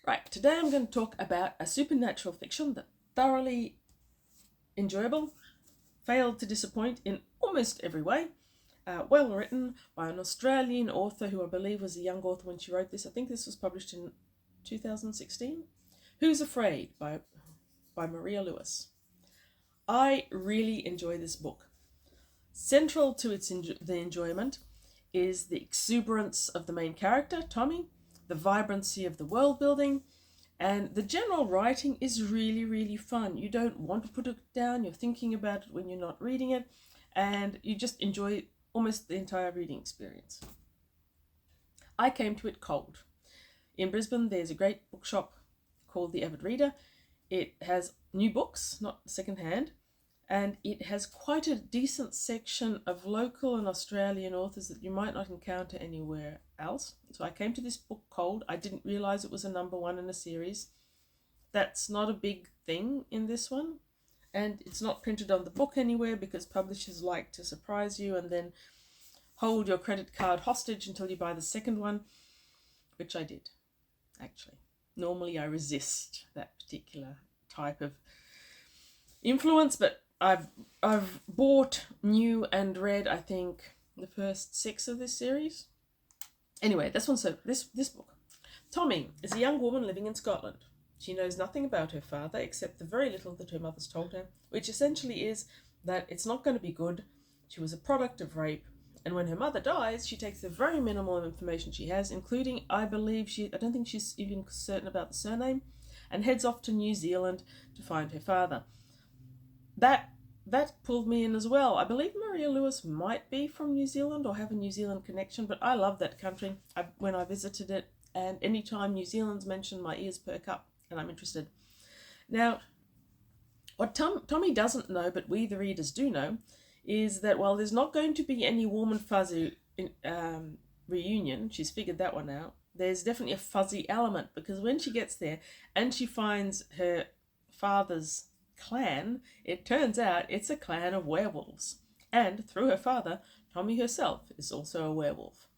Right, today I'm going to talk about a supernatural fiction that thoroughly enjoyable, failed to disappoint in almost every way, well written by an Australian author who I believe was a young author when she wrote this. I think this was published in 2016. Who's Afraid by Maria Lewis. I really enjoy this book. Central to the enjoyment is the exuberance of the main character, Tommy, the vibrancy of the world building, and the general writing is really, really fun. You don't want to put it down, you're thinking about it when you're not reading it, and you just enjoy almost the entire reading experience. I came to it cold. In Brisbane, there's a great bookshop called The Avid Reader. It has new books, not secondhand, and it has quite a decent section of local and Australian authors that you might not encounter anywhere else. So I came to this book cold. I didn't realise it was a number one in a series. That's not a big thing in this one, and it's not printed on the book anywhere because publishers like to surprise you and then hold your credit card hostage until you buy the second one, which I did, actually. Normally I resist that particular type of influence, but I've bought new and read, I think, the first 6 of this series. Anyway, this book. Tommy is a young woman living in Scotland. She knows nothing about her father except the very little that her mother's told her, which essentially is that it's not going to be good. She was a product of rape, and when her mother dies, she takes the very minimal information she has, including, I don't think she's even certain about the surname, and heads off to New Zealand to find her father. That pulled me in as well. I believe Maria Lewis might be from New Zealand or have a New Zealand connection, but I love that country. When I visited it, and anytime New Zealand's mentioned, my ears perk up and I'm interested. Now, what Tommy doesn't know, but we the readers do know, is that while there's not going to be any warm and fuzzy reunion, she's figured that one out, there's definitely a fuzzy element, because when she gets there and she finds her father's clan, it turns out it's a clan of werewolves, and through her father, Tommy herself is also a werewolf.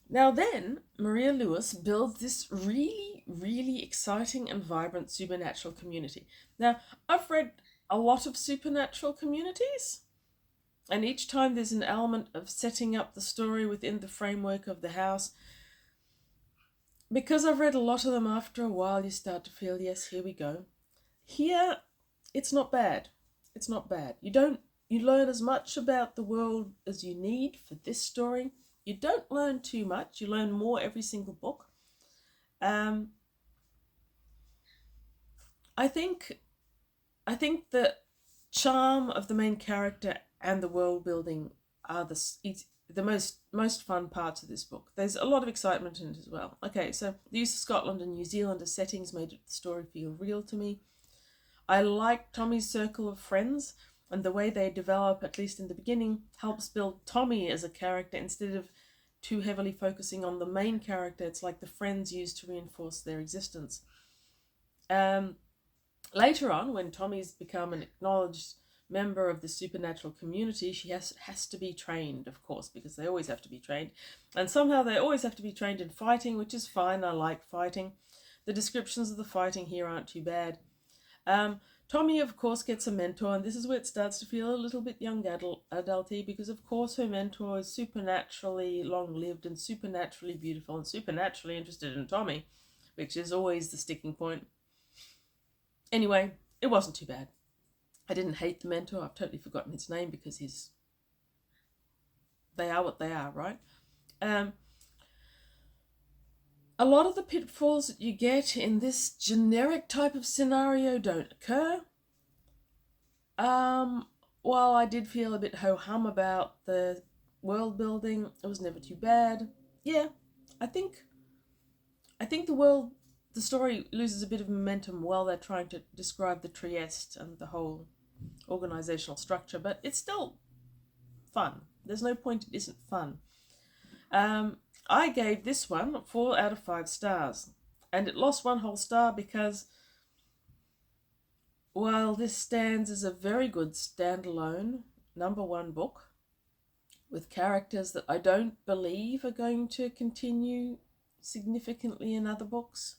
Now then, Maria Lewis builds this really, really exciting and vibrant supernatural community. Now, I've read a lot of supernatural communities, and each time there's an element of setting up the story within the framework of the house. Because I've read a lot of them, after a while you start to feel, yes, here we go. Here, it's not bad. It's not bad. You learn as much about the world as you need for this story. You don't learn too much. You learn more every single book. I think the charm of the main character and the world building are the most fun parts of this book. There's a lot of excitement in it as well. Okay, so the use of Scotland and New Zealand as settings made the story feel real to me. I like Tommy's circle of friends, and the way they develop, at least in the beginning, helps build Tommy as a character instead of too heavily focusing on the main character. It's like the friends used to reinforce their existence. Later on, when Tommy's become an acknowledged member of the supernatural community, she has to be trained, of course, because they always have to be trained. And somehow they always have to be trained in fighting, which is fine. I like fighting. The descriptions of the fighting here aren't too bad. Tommy, of course, gets a mentor, and this is where it starts to feel a little bit young adulty, because, of course, her mentor is supernaturally long-lived and supernaturally beautiful and supernaturally interested in Tommy, which is always the sticking point. Anyway, it wasn't too bad. I didn't hate the mentor. I've totally forgotten his name because they are what they are, right? A lot of the pitfalls that you get in this generic type of scenario don't occur. While I did feel a bit ho-hum about the world building, it was never too bad. Yeah, I think the story loses a bit of momentum while they're trying to describe the Trieste and the whole organizational structure, but it's still fun. There's no point it isn't fun. I gave this one 4 out of 5 stars, and it lost 1 whole star because while this stands as a very good standalone number 1 book with characters that I don't believe are going to continue significantly in other books,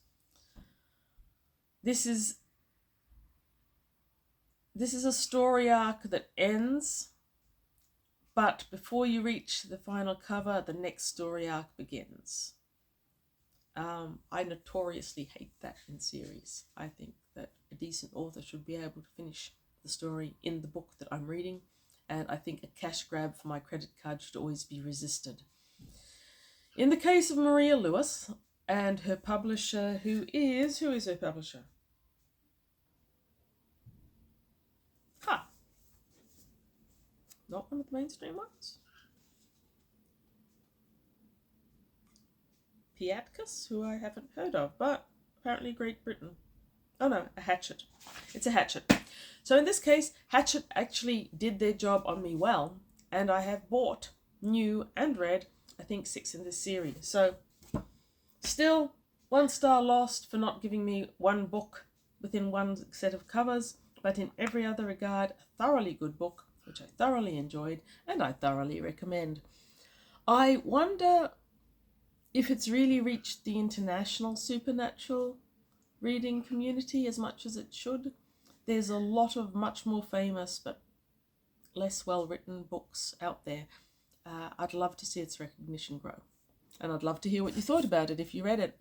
this is a story arc that ends, but before you reach the final cover, the next story arc begins. I notoriously hate that in series. I think that a decent author should be able to finish the story in the book that I'm reading, and I think a cash grab for my credit card should always be resisted. In the case of Maria Lewis and her publisher, who is her publisher? Not one of the mainstream ones. Piatkus, who I haven't heard of, but apparently Great Britain. Oh no, a Hachette. It's a Hachette. So in this case, Hachette actually did their job on me well, and I have bought, new, and read, I think 6 in this series. So still 1 star lost for not giving me one book within one set of covers, but in every other regard, a thoroughly good book, which I thoroughly enjoyed, and I thoroughly recommend. I wonder if it's really reached the international supernatural reading community as much as it should. There's a lot of much more famous but less well written books out there. I'd love to see its recognition grow, and I'd love to hear what you thought about it if you read it.